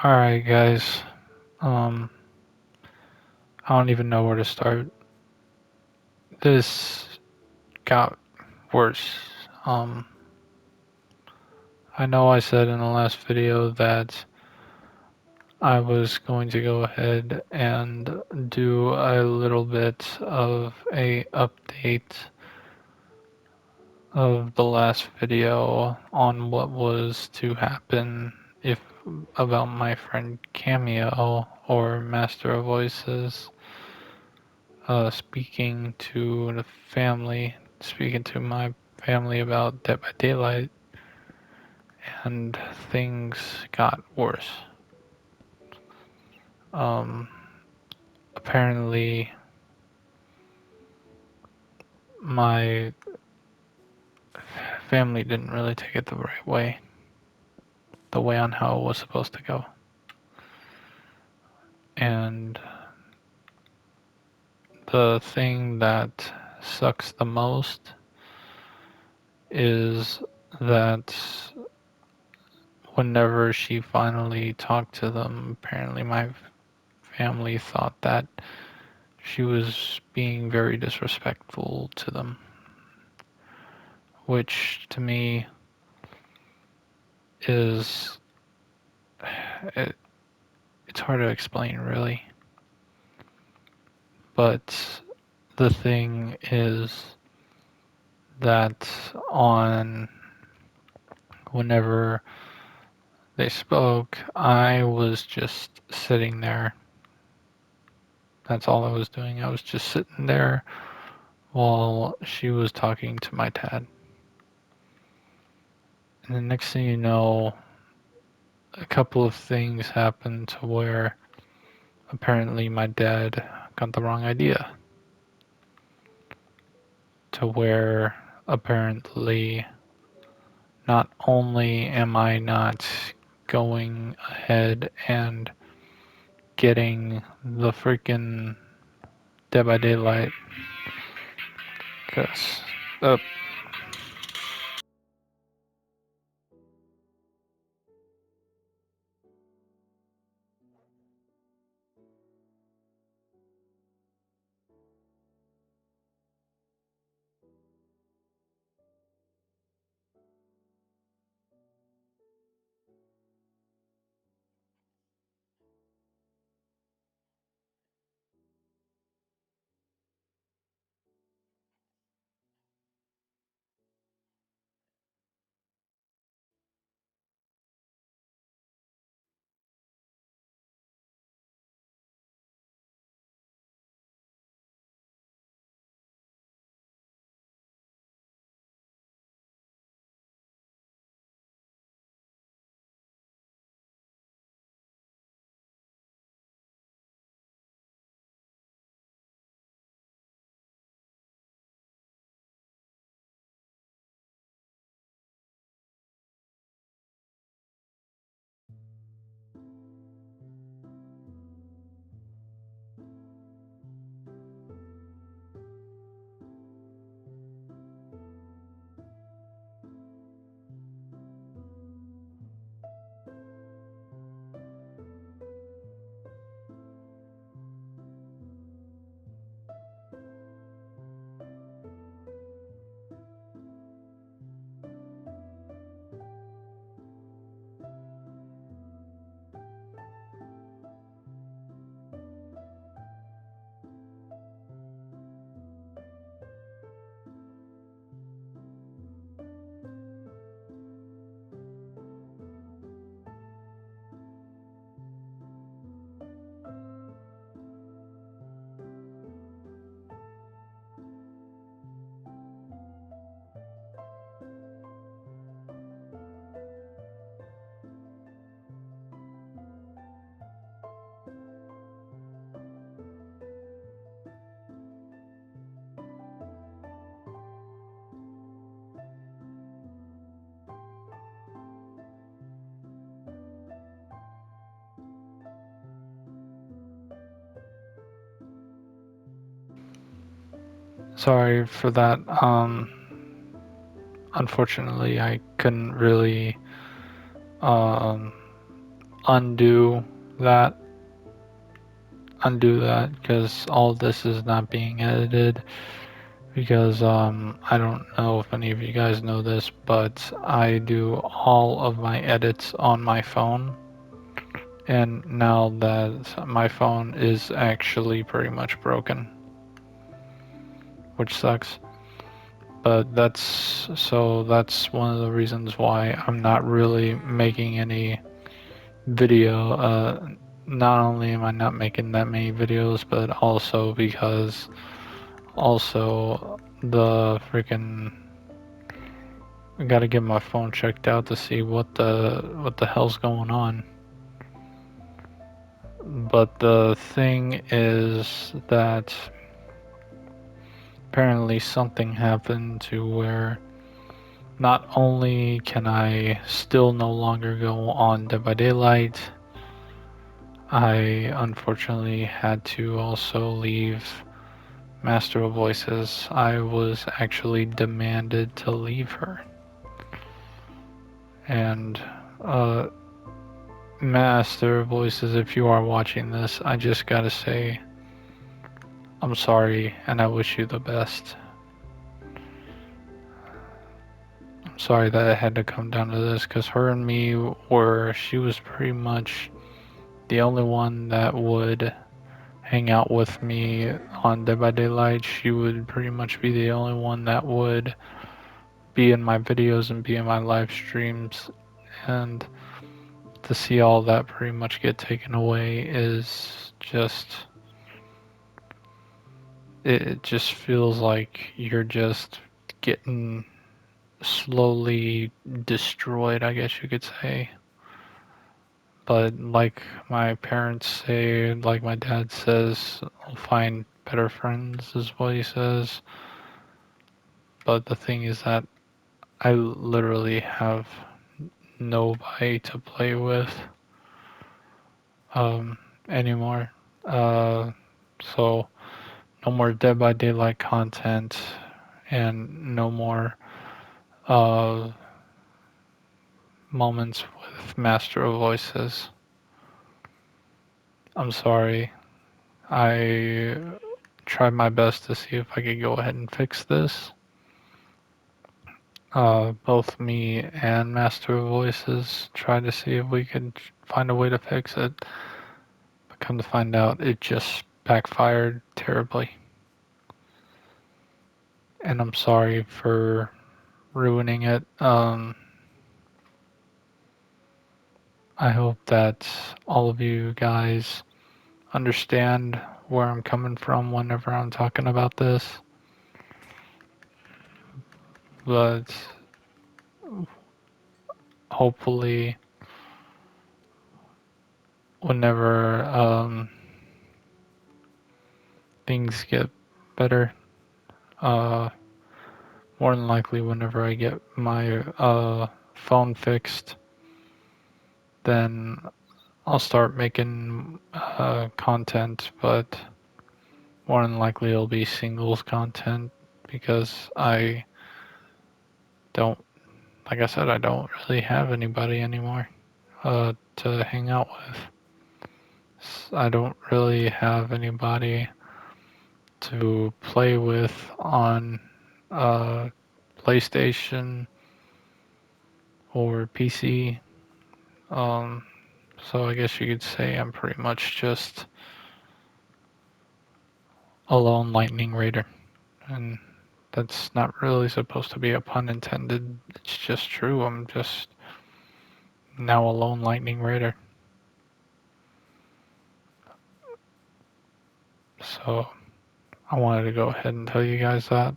Alright, guys. Um, I don't even know where to start. This got worse. Um, I know I said in the last video that I was going to go ahead and do a little bit of a update of the last video on what was to happen if about my friend Cameo or Master of Voices speaking to my family about Dead by Daylight, and things got worse. Um, Apparently, my family didn't really take it the right way, the way on how it was supposed to go. And the thing that sucks the most is that whenever she finally talked to them, apparently my family thought that she was being very disrespectful to them, which to me is it, it's hard to explain really. But the thing is that on whenever they spoke, I was just sitting there. That's all I was doing. I was just sitting there while she was talking to my dad. And the next thing you know, a couple of things happened to where apparently my dad got the wrong idea. To where apparently not only am I not going ahead and getting the freaking Dead by Daylight, because uh, sorry for that. Unfortunately, I couldn't really um, undo that because all this is not being edited because I don't know if any of you guys know this, but I do all of my edits on my phone, and now that my phone is actually pretty much broken, which sucks. But that's one of the reasons why I'm not really making any video. Not only am I not making that many videos, but also because the freaking I gotta get my phone checked out to see what the hell's going on. But the thing is that apparently something happened to where not only can I still no longer go on Dead by Daylight, I unfortunately had to also leave Master of Voices. I was actually demanded to leave her. And Master of Voices, if you are watching this, I just gotta say I'm sorry and I wish you the best. I'm sorry that it had to come down to this because her and me she was pretty much the only one that would hang out with me on Dead by Daylight. She would pretty much be the only one that would be in my videos and be in my live streams, and to see all that pretty much get taken away is just it just feels like you're just getting slowly destroyed, I guess you could say. But like my parents say, like my dad says, I'll find better friends, is what he says. But the thing is that I literally have nobody to play with um, anymore. Uh, so no more Dead by Daylight content and no more uh, moments with Master of Voices. I'm sorry. I tried my best to see if I could go ahead and fix this. Both me and Master of Voices tried to see if we could find a way to fix it, but come to find out, it just backfired terribly. And I'm sorry for ruining it. I hope that all of you guys understand where I'm coming from whenever I'm talking about this. But hopefully, whenever things get better, uh, more than likely, whenever I get my phone fixed, then I'll start making content, but more than likely it'll be singles content because I don't, like I said, I don't really have anybody anymore to hang out with. I don't really have anybody to play with on PlayStation or PC. Um, so I guess you could say I'm pretty much just a lone lightning raider. And that's not really supposed to be a pun intended. It's just true. I'm just now a lone lightning raider. So I wanted to go ahead and tell you guys that.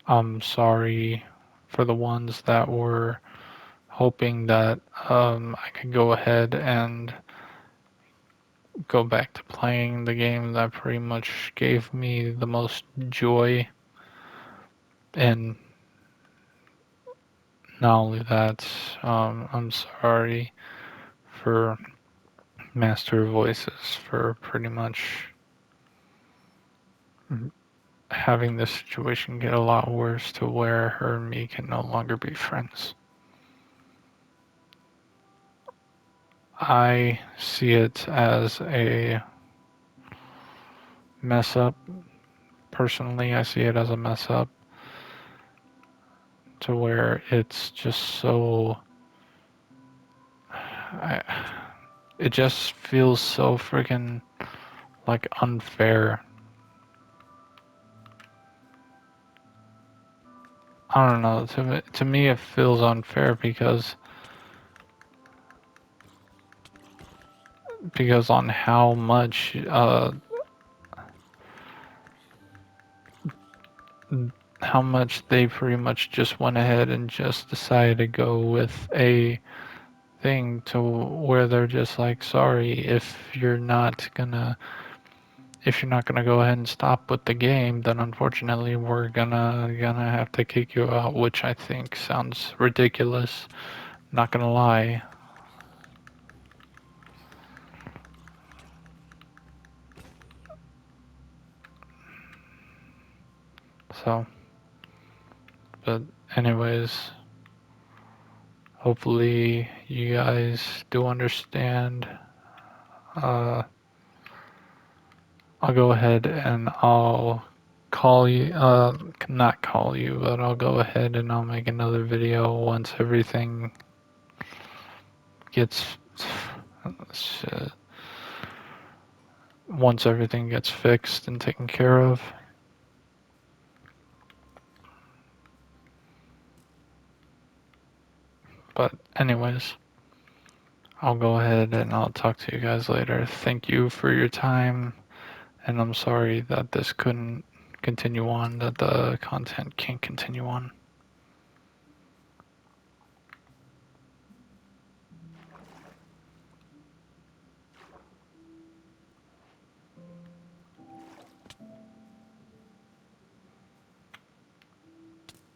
I'm sorry for the ones that were hoping that I could go ahead and go back to playing the game that pretty much gave me the most joy. And not only that, I'm sorry for Master Voices for pretty much having this situation get a lot worse to where her and me can no longer be friends. I see it as a mess up. Personally, I see it as a mess up to where it's just so. I, it just feels so freaking like unfair. I don't know. To me, it feels unfair because on how much they pretty much just went ahead and just decided to go with a thing to where they're just like, sorry, if you're not gonna go ahead and stop with the game, then unfortunately we're gonna have to kick you out, which I think sounds ridiculous. Not gonna lie. So, but anyways, hopefully you guys do understand. Uh, I'll go ahead and I'll call you, not call you, but I'll go ahead and I'll make another video gets, shit, once everything gets fixed and taken care of. But anyways, I'll go ahead and I'll talk to you guys later. Thank you for your time, and I'm sorry that this couldn't continue on, that the content can't continue on.